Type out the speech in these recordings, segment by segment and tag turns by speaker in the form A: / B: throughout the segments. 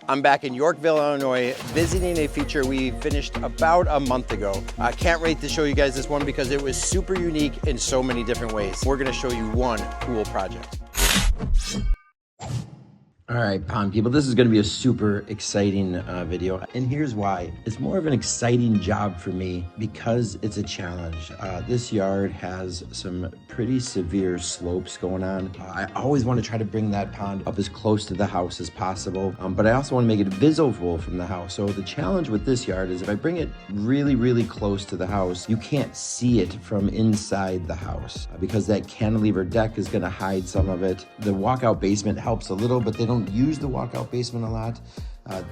A: I'm back in Yorkville, Illinois, visiting a feature we finished about a month ago. I can't wait to show you guys this one because it was super unique in so many different ways. We're gonna show you one cool project. All right, pond people, this is gonna be a super exciting video, and here's why. It's more of an exciting job for me because it's a challenge. This yard has some pretty severe slopes going on. I always want to try to bring that pond up as close to the house as possible, but I also want to make it visible from the house. So the challenge with this yard is if I bring it really, really close to the house, you can't see it from inside the house because that cantilever deck is gonna hide some of it. The walkout basement helps a little, but they don't use the walkout basement a lot.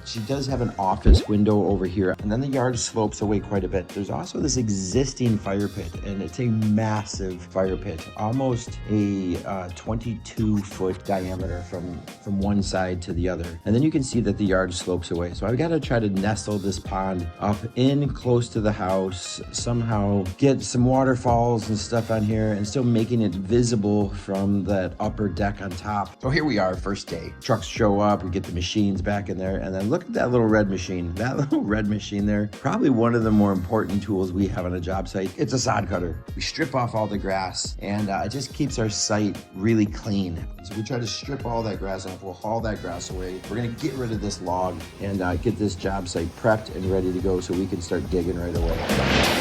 A: She does have an office window over here, and then the yard slopes away quite a bit. There's also this existing fire pit, and it's a massive fire pit, almost a 22-foot diameter from one side to the other. And then you can see that the yard slopes away. So I've got to try to nestle this pond up in close to the house, somehow get some waterfalls and stuff on here, and still making it visible from that upper deck on top. So here we are, first day. Trucks show up, we get the machines back in there. And then look at that little red machine. That little red machine there, probably one of the more important tools we have on a job site. It's a sod cutter. We strip off all the grass, and it just keeps our site really clean. So we try to strip all that grass off. We'll haul that grass away. We're gonna get rid of this log and get this job site prepped and ready to go so we can start digging right away.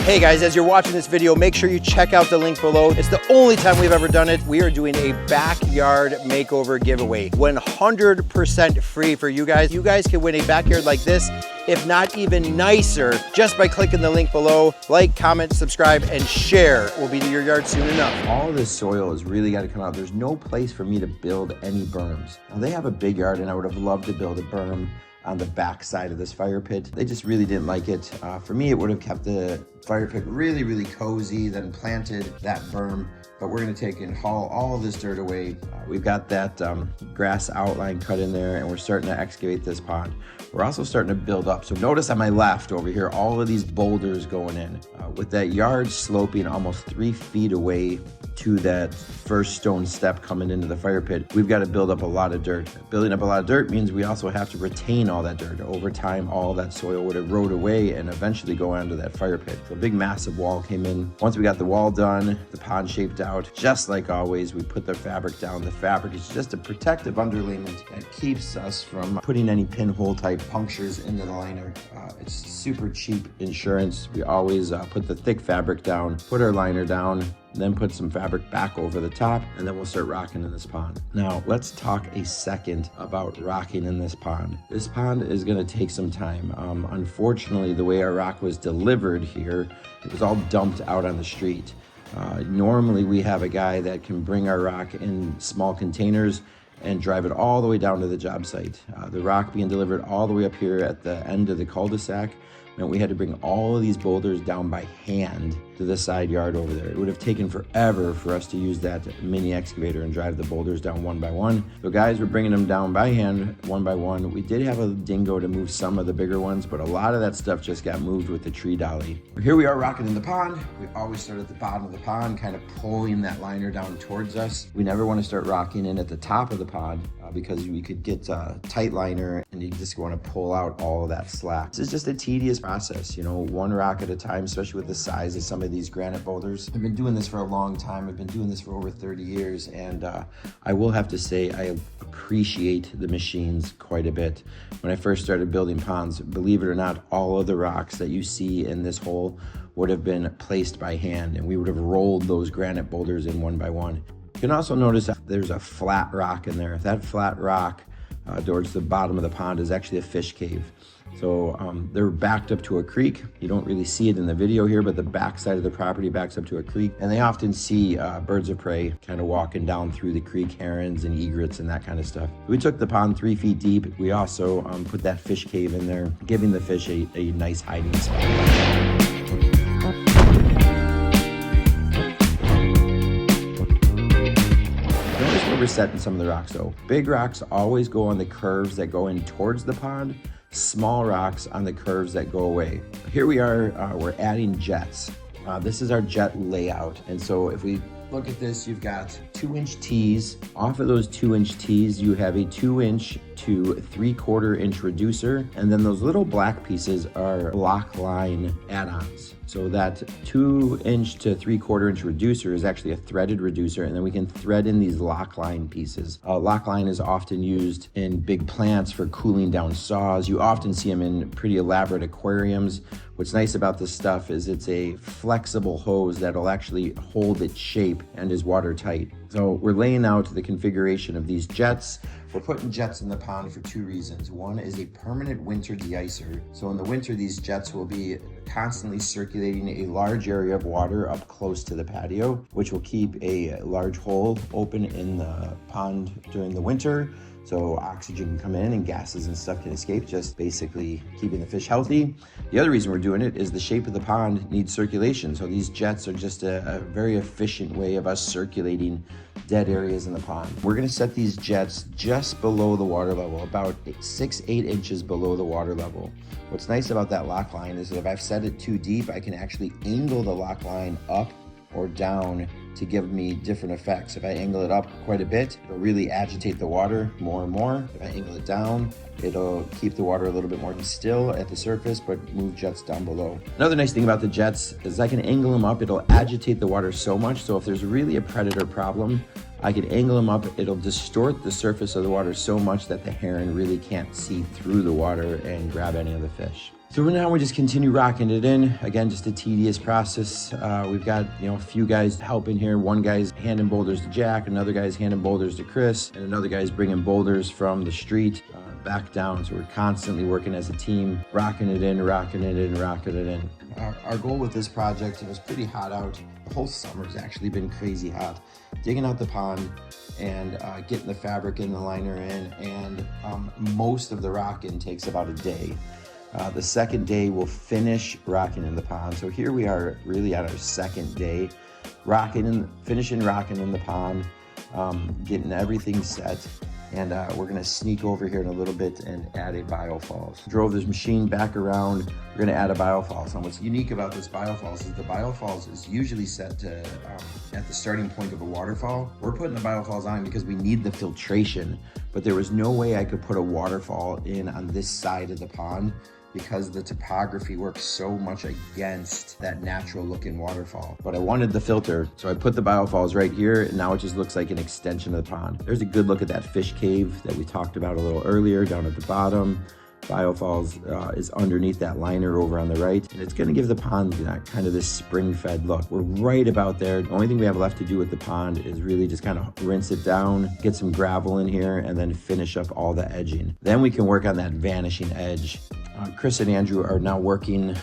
A: Hey guys, as you're watching this video, make sure you check out the link below. It's the only time we've ever done it. We are doing a backyard makeover giveaway, 100% free for you guys. You guys can win a backyard like this, if not even nicer, just by clicking the link below. Like, comment, subscribe, and share. We'll be to your yard soon enough. All this soil has really got to come out. There's no place for me to build any berms. Now, they have a big yard, and I would have loved to build a berm on the back side of this fire pit. They just really didn't like it. For me, it would have kept the fire pit really, really cozy, then planted that berm. But we're gonna take and haul all of this dirt away. We've got that grass outline cut in there, and we're starting to excavate this pond. We're also starting to build up. So notice on my left over here, all of these boulders going in. With that yard sloping almost 3 feet away to that first stone step coming into the fire pit, we've got to build up a lot of dirt. Building up a lot of dirt means we also have to retain all that dirt. Over time, all that soil would erode away and eventually go onto that fire pit. So a big massive wall came in. Once we got the wall done, the pond shaped out, just like always, we put the fabric down. The fabric is just a protective underlayment that keeps us from putting any pinhole type punctures into the liner. It's super cheap insurance. We always put the thick fabric down, put our liner down, then put some fabric back over the top, and then we'll start rocking in this pond. Now, let's talk a second about rocking in this pond. This pond is gonna take some time. Unfortunately, the way our rock was delivered here, it was all dumped out on the street. Normally, we have a guy that can bring our rock in small containers and drive it all the way down to the job site. The rock being delivered all the way up here at the end of the cul-de-sac meant we had to bring all of these boulders down by hand to the side yard over there. It would have taken forever for us to use that mini excavator and drive the boulders down one by one. So guys were bringing them down by hand, one by one. We did have a dingo to move some of the bigger ones, but a lot of that stuff just got moved with the tree dolly. Here we are rocking in the pond. We always start at the bottom of the pond, kind of pulling that liner down towards us. We never want to start rocking in at the top of the pond because we could get a tight liner and you just want to pull out all of that slack. This is just a tedious process, you know, one rock at a time, especially with the size of some of these granite boulders. I've been doing this for a long time. I've been doing this for over 30 years, and I will have to say I appreciate the machines quite a bit. When I first started building ponds, believe it or not, all of the rocks that you see in this hole would have been placed by hand, and we would have rolled those granite boulders in one by one. You can also notice that there's a flat rock in there. That flat rock towards the bottom of the pond is actually a fish cave. So they're backed up to a creek. You don't really see it in the video here, but the back side of the property backs up to a creek. And they often see birds of prey kind of walking down through the creek, herons and egrets and that kind of stuff. We took the pond 3 feet deep. We also put that fish cave in there, giving the fish a nice hiding spot. We're setting some of the rocks though. Big rocks always go on the curves that go in towards the pond, small rocks on the curves that go away. Here we are, we're adding jets. This is our jet layout. And so if we look at this, you've got 2-inch tees. Off of those 2-inch tees, you have a 2-inch to 3/4 inch reducer. And then those little black pieces are block line add-ons. So that 2 inch to 3/4 inch reducer is actually a threaded reducer, and then we can thread in these lock line pieces. Lock line is often used in big plants for cooling down saws. You often see them in pretty elaborate aquariums. What's nice about this stuff is it's a flexible hose that'll actually hold its shape and is watertight. So we're laying out the configuration of these jets. We're putting jets in the pond for 2 reasons. One is a permanent winter de-icer. So in the winter, these jets will be constantly circulating a large area of water up close to the patio, which will keep a large hole open in the pond during the winter. So oxygen can come in and gases and stuff can escape, just basically keeping the fish healthy. The other reason we're doing it is the shape of the pond needs circulation. So these jets are just a very efficient way of us circulating dead areas in the pond. We're gonna set these jets just below the water level, about 6-8 inches below the water level. What's nice about that lock line is that if I've set it too deep, I can actually angle the lock line up or down to give me different effects. If I angle it up quite a bit, it'll really agitate the water more and more. If I angle it down, it'll keep the water a little bit more still at the surface, but move jets down below. Another nice thing about the jets is I can angle them up. It'll agitate the water so much, so if there's really a predator problem, I can angle them up. It'll distort the surface of the water so much that the heron really can't see through the water and grab any of the fish. So now we just continue rocking it in. Again, just a tedious process. We've got a few guys helping here. One guy's handing boulders to Jack, another guy's handing boulders to Chris, and another guy's bringing boulders from the street back down. So we're constantly working as a team, rocking it in, rocking it in, rocking it in. Our goal with this project, it was pretty hot out. The whole summer's actually been crazy hot. Digging out the pond and getting the fabric in, the liner in, and most of the rocking takes about a day. The second day we'll finish rocking in the pond. So here we are really at our second day, finishing rocking in the pond, getting everything set. And we're gonna sneak over here in a little bit and add a Biofalls. Drove this machine back around. We're gonna add a Biofalls. And what's unique about this Biofalls is the Biofalls is usually set to at the starting point of a waterfall. We're putting the Biofalls on because we need the filtration, but there was no way I could put a waterfall in on this side of the pond because the topography works so much against that natural looking waterfall. But I wanted the filter, so I put the Biofalls right here, and now it just looks like an extension of the pond. There's a good look at that fish cave that we talked about a little earlier down at the bottom. Biofalls is underneath that liner over on the right, and it's gonna give the pond kind of this spring-fed look. We're right about there. The only thing we have left to do with the pond is really just kind of rinse it down, get some gravel in here, and then finish up all the edging. Then we can work on that vanishing edge. Chris and Andrew are now working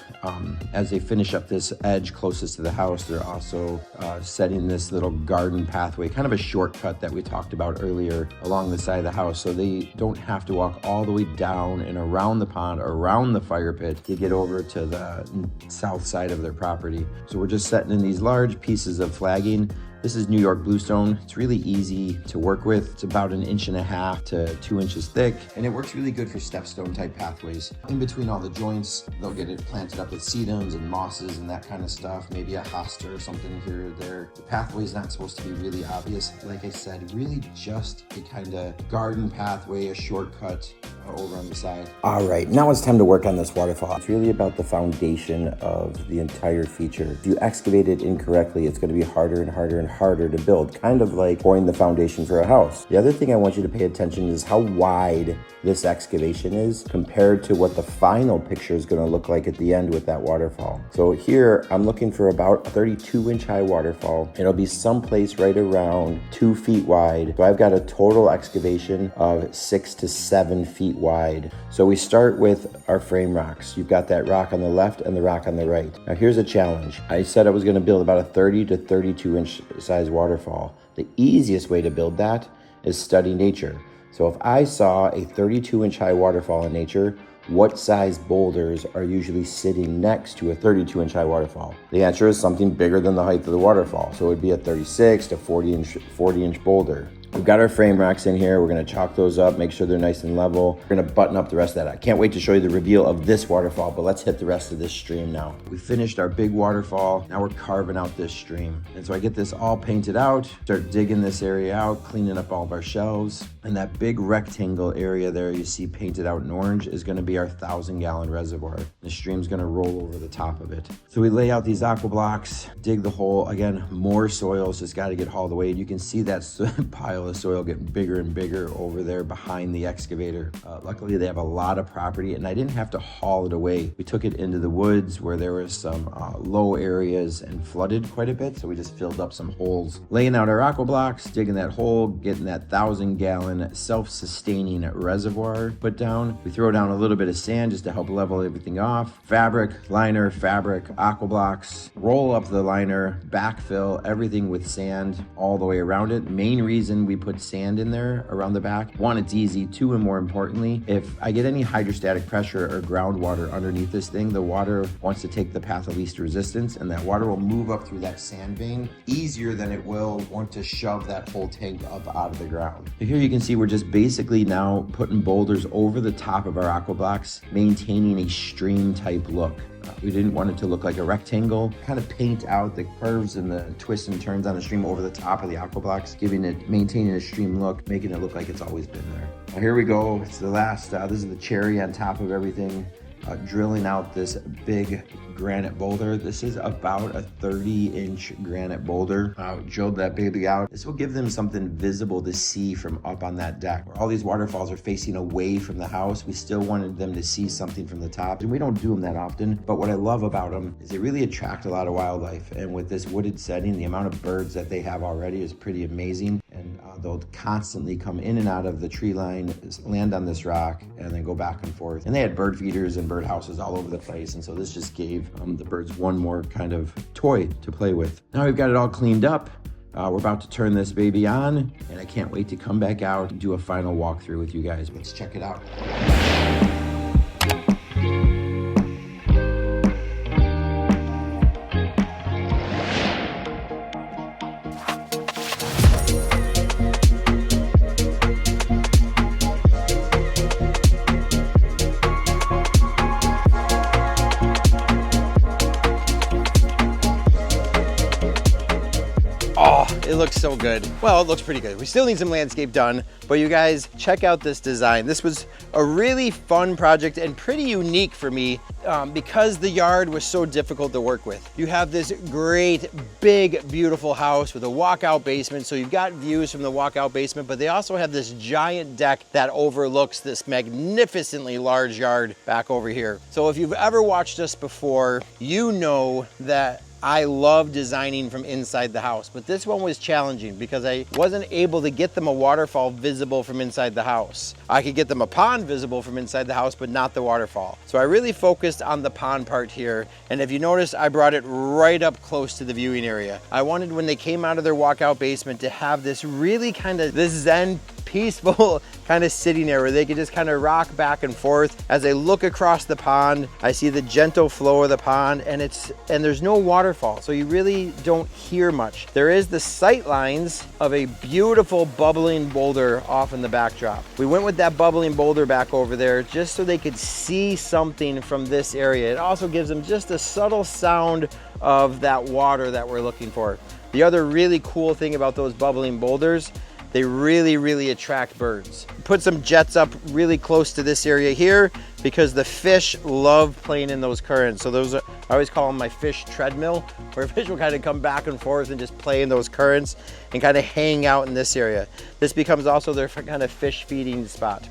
A: as they finish up this edge closest to the house. They're also setting this little garden pathway, kind of a shortcut that we talked about earlier along the side of the house, so they don't have to walk all the way down and around the pond, around the fire pit to get over to the south side of their property. So we're just setting in these large pieces of flagging. This is New York bluestone. It's really easy to work with. It's about 1.5 to 2 inches thick, and it works really good for stepstone type pathways. In between all the joints, they'll get it planted up with sedums and mosses and that kind of stuff, maybe a hosta or something here or there. The pathway is not supposed to be really obvious. Like I said, really just a kind of garden pathway, a shortcut over on the side. All right, now it's time to work on this waterfall. It's really about the foundation of the entire feature. If you excavate it incorrectly, it's going to be harder and harder and harder to build, kind of like pouring the foundation for a house. The other thing I want you to pay attention to is how wide this excavation is compared to what the final picture is going to look like at the end with that waterfall. So here I'm looking for about a 32-inch high waterfall. It'll be someplace right around 2 feet wide. So I've got a total excavation of 6 to 7 feet wide. So we start with our frame rocks. You've got that rock on the left and the rock on the right. Now here's a challenge. I said I was going to build about a 30 to 32 inch size waterfall. The easiest way to build that is study nature. So if I saw a 32-inch high waterfall in nature, what size boulders are usually sitting next to a 32-inch high waterfall? The answer is something bigger than the height of the waterfall. So it would be a 36 to 40-inch boulder. We've got our frame racks in here. We're gonna chalk those up, make sure they're nice and level. We're gonna button up the rest of that. I can't wait to show you the reveal of this waterfall, but let's hit the rest of this stream now. We finished our big waterfall. Now we're carving out this stream. And so I get this all painted out, start digging this area out, cleaning up all of our shelves. And that big rectangle area there you see painted out in orange is gonna be our 1,000-gallon reservoir. The stream's gonna roll over the top of it. So we lay out these aqua blocks, dig the hole. Again, more soil, so it's gotta get hauled away. And you can see that pile of soil getting bigger and bigger over there behind the excavator. Luckily, they have a lot of property and I didn't have to haul it away. We took it into the woods where there was some low areas and flooded quite a bit. So we just filled up some holes, laying out our aqua blocks, digging that hole, getting that 1,000-gallon self-sustaining reservoir put down. We throw down a little bit of sand just to help level everything off. Fabric, liner, fabric, aqua blocks, roll up the liner, backfill everything with sand all the way around it. Main reason we put sand in there around the back, one, it's easy. Two, and more importantly, if I get any hydrostatic pressure or groundwater underneath this thing, the water wants to take the path of least resistance, and that water will move up through that sand vein easier than it will want to shove that whole tank up out of the ground. Here you can see we're just basically now putting boulders over the top of our aqua blocks, maintaining a stream type look. We didn't want it to look like a rectangle. Kind of paint out the curves and the twists and turns on the stream over the top of the aqua blocks, maintaining a stream look, making it look like it's always been there. Now here we go. It's the last, this is the cherry on top of everything. Drilling out this big granite boulder. This is about a 30-inch granite boulder. Drilled that baby out. This will give them something visible to see from up on that deck. Where all these waterfalls are facing away from the house, we still wanted them to see something from the top. And we don't do them that often, but what I love about them is they really attract a lot of wildlife. And with this wooded setting, the amount of birds that they have already is pretty amazing. And they'll constantly come in and out of the tree line, land on this rock, and then go back and forth. And they had bird feeders and bird houses all over the place. And so this just gave the birds one more kind of toy to play with. Now we've got it all cleaned up. We're about to turn this baby on, and I can't wait to come back out and do a final walkthrough with you guys. Let's check it out.
B: It looks so good. Well, it looks pretty good. We still need some landscape done, but you guys, check out this design. This was a really fun project and pretty unique for me because the yard was so difficult to work with. You have this great, big, beautiful house with a walkout basement, so you've got views from the walkout basement, but they also have this giant deck that overlooks this magnificently large yard back over here. So if you've ever watched us before, you know that I love designing from inside the house, but this one was challenging because I wasn't able to get them a waterfall visible from inside the house. I could get them a pond visible from inside the house, but not the waterfall. So I really focused on the pond part here. And if you notice, I brought it right up close to the viewing area. I wanted when they came out of their walkout basement to have this really kind of this zen, peaceful kind of sitting there where they could just kind of rock back and forth. As I look across the pond, I see the gentle flow of the pond, and there's no waterfall, so you really don't hear much. There is the sight lines of a beautiful bubbling boulder off in the backdrop. We went with that bubbling boulder back over there just so they could see something from this area. It also gives them just a subtle sound of that water that we're looking for. The other really cool thing about those bubbling boulders, they really attract birds. Put some jets up really close to this area here because the fish love playing in those currents. So those are, I always call them my fish treadmill, where fish will kind of come back and forth and just play in those currents and kind of hang out in this area. This becomes also their kind of fish feeding spot.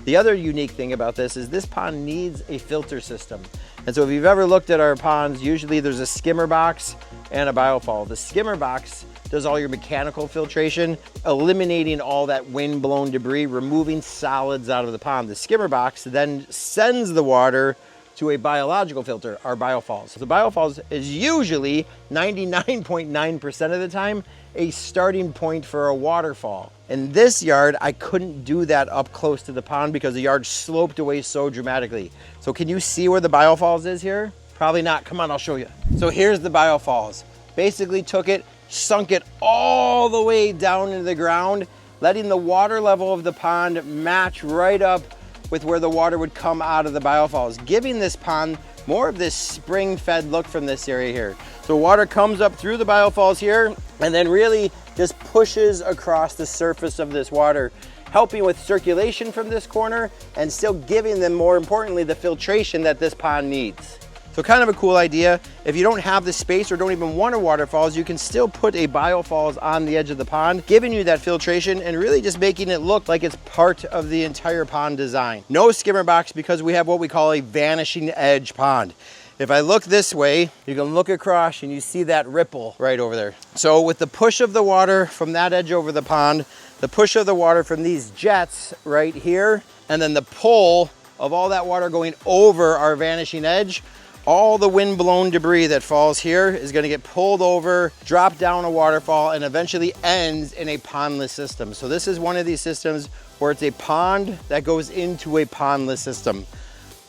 B: The other unique thing about this is this pond needs a filter system. And so if you've ever looked at our ponds, usually there's a skimmer box and a biofall. The skimmer box does all your mechanical filtration, eliminating all that wind-blown debris, removing solids out of the pond. The skimmer box then sends the water to a biological filter, our biofalls. The biofalls is usually 99.9% of the time a starting point for a waterfall. In this yard, I couldn't do that up close to the pond because the yard sloped away so dramatically. So can you see where the biofalls is here? Probably not. Come on, I'll show you. So here's the biofalls. Basically took it, sunk it all the way down into the ground, letting the water level of the pond match right up with where the water would come out of the biofalls, giving this pond more of this spring-fed look from this area here. So water comes up through the biofalls here and then really just pushes across the surface of this water, helping with circulation from this corner and still giving them, more importantly, the filtration that this pond needs. So kind of a cool idea. If you don't have the space or don't even want a waterfalls, you can still put a biofalls on the edge of the pond, giving you that filtration and really just making it look like it's part of the entire pond design. No skimmer box because we have what we call a vanishing edge pond. If I look this way, you can look across and you see that ripple right over there. So with the push of the water from that edge over the pond, the push of the water from these jets right here, and then the pull of all that water going over our vanishing edge, all the wind-blown debris that falls here is going to get pulled over, drop down a waterfall, and eventually ends in a pondless system. So this is one of these systems where it's a pond that goes into a pondless system.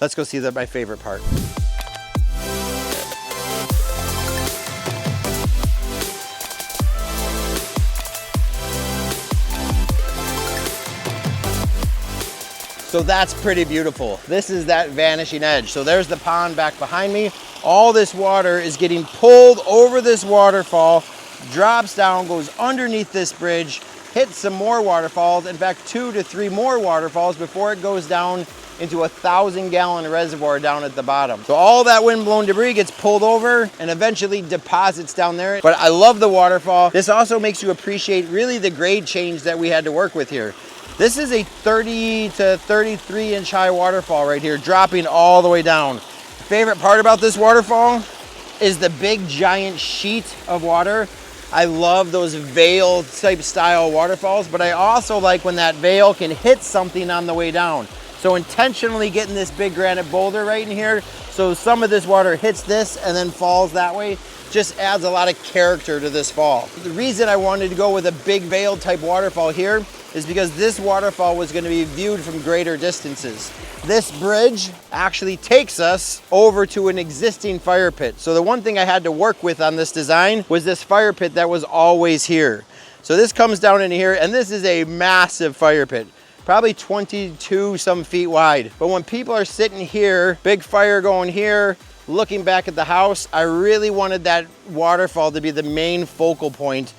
B: Let's go see my favorite part. So that's pretty beautiful. This is that vanishing edge. So there's the pond back behind me. All this water is getting pulled over this waterfall, drops down, goes underneath this bridge, hits some more waterfalls, in fact 2 to 3 more waterfalls before it goes down into a 1,000-gallon reservoir down at the bottom. So all that wind-blown debris gets pulled over and eventually deposits down there. But I love the waterfall. This also makes you appreciate really the grade change that we had to work with here. This is a 30 to 33 inch high waterfall right here, dropping all the way down. Favorite part about this waterfall is the big giant sheet of water. I love those veil type style waterfalls, but I also like when that veil can hit something on the way down. So intentionally getting this big granite boulder right in here, so some of this water hits this and then falls that way, just adds a lot of character to this fall. The reason I wanted to go with a big veil type waterfall here is because this waterfall was going to be viewed from greater distances. This bridge actually takes us over to an existing fire pit. So the one thing I had to work with on this design was this fire pit that was always here. So this comes down into here, and this is a massive fire pit, probably 22 some feet wide. But when people are sitting here, big fire going here, looking back at the house, I really wanted that waterfall to be the main focal point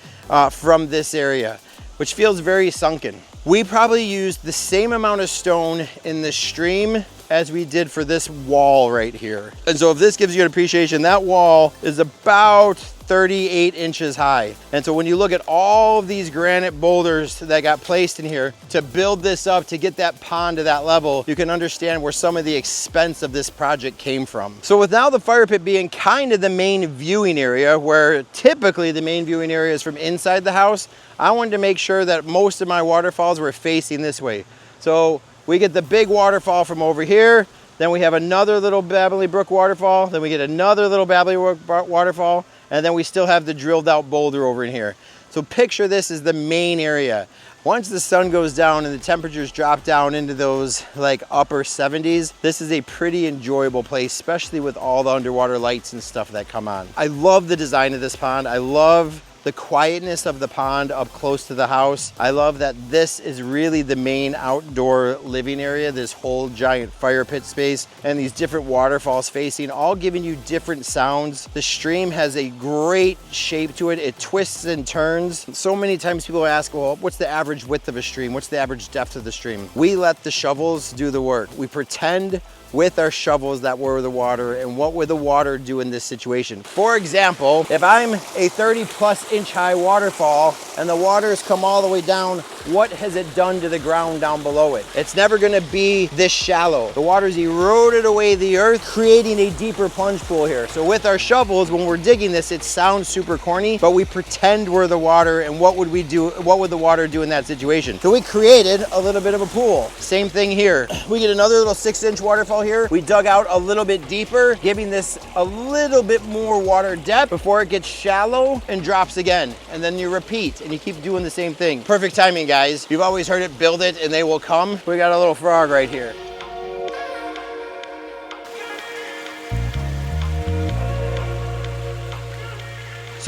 B: from this area, which feels very sunken. We probably used the same amount of stone in the stream as we did for this wall right here. And so if this gives you an appreciation, that wall is about 38 inches high. And so when you look at all of these granite boulders that got placed in here to build this up, to get that pond to that level, you can understand where some of the expense of this project came from. So with now the fire pit being kind of the main viewing area, where typically the main viewing area is from inside the house, I wanted to make sure that most of my waterfalls were facing this way. So we get the big waterfall from over here, then we have another little Babbly Brook waterfall, then we get another little Babbly Brook waterfall, and then we still have the drilled out boulder over in here. So picture this as the main area. Once the sun goes down and the temperatures drop down into those like upper 70s, this is a pretty enjoyable place, especially with all the underwater lights and stuff that come on. I love the design of this pond. I love the quietness of the pond up close to the house. I love that this is really the main outdoor living area, this whole giant fire pit space, and these different waterfalls facing, all giving you different sounds. The stream has a great shape to it. It twists and turns. So many times people ask, well, what's the average width of a stream? What's the average depth of the stream? We let the shovels do the work. We pretend with our shovels that we're the water, and what would the water do in this situation? For example, if I'm a 30+ inch high waterfall and the water's come all the way down, what has it done to the ground down below it? It's never gonna be this shallow. The water's eroded away the earth, creating a deeper plunge pool here. So with our shovels, when we're digging this, it sounds super corny, but we pretend we're the water, and what would we do? What would the water do in that situation? So we created a little bit of a pool. Same thing here. We get another little 6-inch waterfall here. We dug out a little bit deeper, giving this a little bit more water depth before it gets shallow and drops again. And then you repeat and you keep doing the same thing. Perfect timing, guys. You've always heard it, build it and they will come. We got a little frog right here.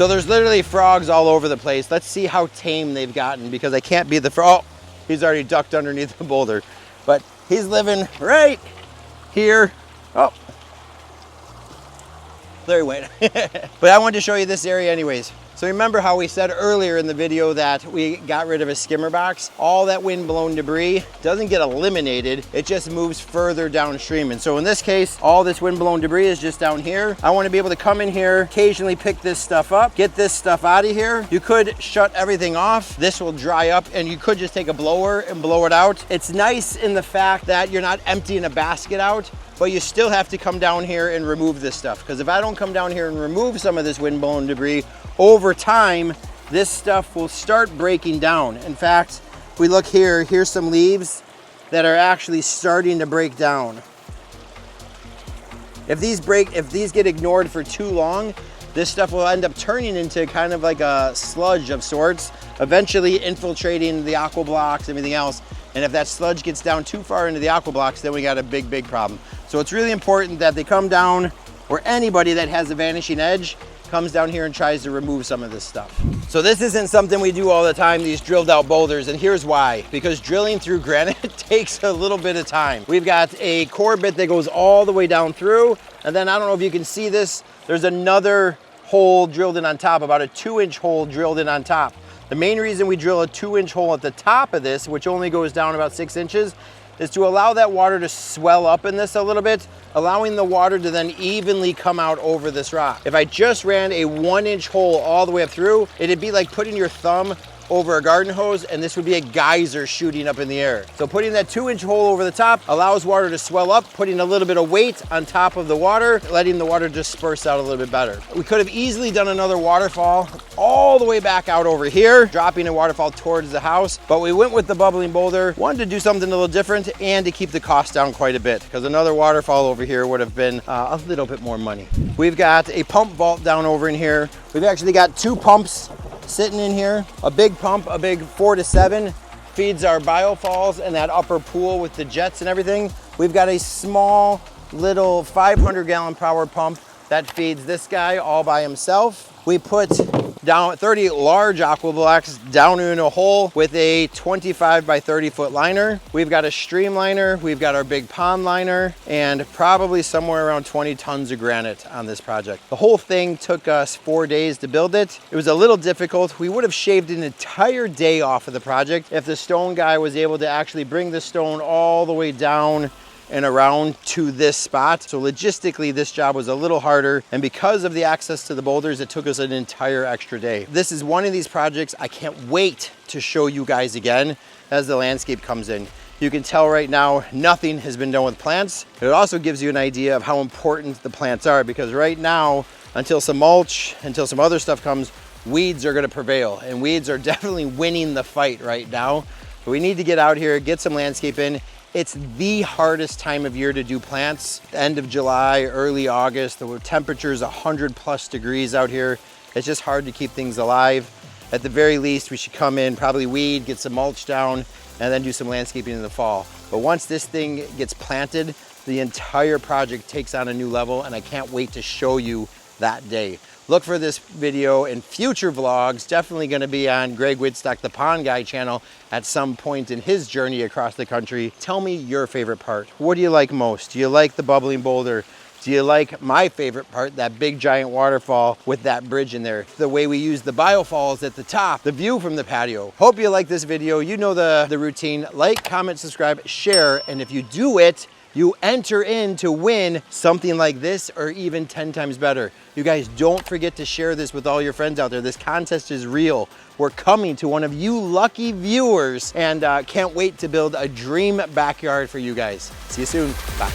B: So there's literally frogs all over the place. Let's see how tame they've gotten, because I can't be the frog. Oh, he's already ducked underneath the boulder, but he's living right here. Oh, there he went. But I wanted to show you this area anyways. So remember how we said earlier in the video that we got rid of a skimmer box? All that wind-blown debris doesn't get eliminated, it just moves further downstream. And so in this case, all this wind-blown debris is just down here. I want to be able to come in here, occasionally pick this stuff up, get this stuff out of here. You could shut everything off. This will dry up, and you could just take a blower and blow it out. It's nice in the fact that you're not emptying a basket out, but you still have to come down here and remove this stuff. Because if I don't come down here and remove some of this wind-blown debris, over time, this stuff will start breaking down. In fact, if we look here, here's some leaves that are actually starting to break down. If these get ignored for too long, this stuff will end up turning into kind of like a sludge of sorts, eventually infiltrating the aqua blocks, everything else. And if that sludge gets down too far into the aqua blocks, then we got a big, big problem. So it's really important that they come down, or anybody that has a Vanishing Edge comes down here and tries to remove some of this stuff. So this isn't something we do all the time, these drilled out boulders, and here's why. Because drilling through granite takes a little bit of time. We've got a core bit that goes all the way down through, and then I don't know if you can see this, there's another hole drilled in on top, about a 2-inch hole drilled in on top. The main reason we drill a 2-inch hole at the top of this, which only goes down about 6 inches, is to allow that water to swell up in this a little bit, allowing the water to then evenly come out over this rock. If I just ran a 1-inch hole all the way up through, it'd be like putting your thumb over a garden hose, and this would be a geyser shooting up in the air. So putting that 2-inch hole over the top allows water to swell up, putting a little bit of weight on top of the water, letting the water disperse out a little bit better. We could have easily done another waterfall all the way back out over here, dropping a waterfall towards the house, but we went with the bubbling boulder, wanted to do something a little different and to keep the cost down quite a bit, because another waterfall over here would have been a little bit more money. We've got a pump vault down over in here. We've actually got 2 pumps sitting in here. A big pump, a big 4 to 7, feeds our biofalls and that upper pool with the jets and everything. We've got a small little 500-gallon power pump that feeds this guy all by himself. We put down 30 large aqua blocks down in a hole with a 25 by 30 foot liner. We've got a stream liner, we've got our big pond liner, and probably somewhere around 20 tons of granite on this project. The whole thing took us 4 days to build it. It was a little difficult. We would have shaved an entire day off of the project if the stone guy was able to actually bring the stone all the way down and around to this spot. So logistically, this job was a little harder. And because of the access to the boulders, it took us an entire extra day. This is one of these projects I can't wait to show you guys again as the landscape comes in. You can tell right now, nothing has been done with plants. It also gives you an idea of how important the plants are, because right now, until some mulch, until some other stuff comes, weeds are gonna prevail. And weeds are definitely winning the fight right now. But we need to get out here, get some landscape in. It's the hardest time of year to do plants. End of July, early August, the temperature's 100+ degrees out here. It's just hard to keep things alive. At the very least, we should come in, probably weed, get some mulch down, and then do some landscaping in the fall. But once this thing gets planted, the entire project takes on a new level, and I can't wait to show you that day. Look for this video in future vlogs, definitely gonna be on Greg Widstock, the Pond Guy channel at some point in his journey across the country. Tell me your favorite part. What do you like most? Do you like the bubbling boulder? Do you like my favorite part, that big giant waterfall with that bridge in there? The way we use the biofalls at the top, the view from the patio. Hope you like this video. You know the routine. Like, comment, subscribe, share, and if you do it, you enter in to win something like this or even 10 times better. You guys don't forget to share this with all your friends out there. This contest is real. We're coming to one of you lucky viewers, and can't wait to build a dream backyard for you guys. See you soon. Bye.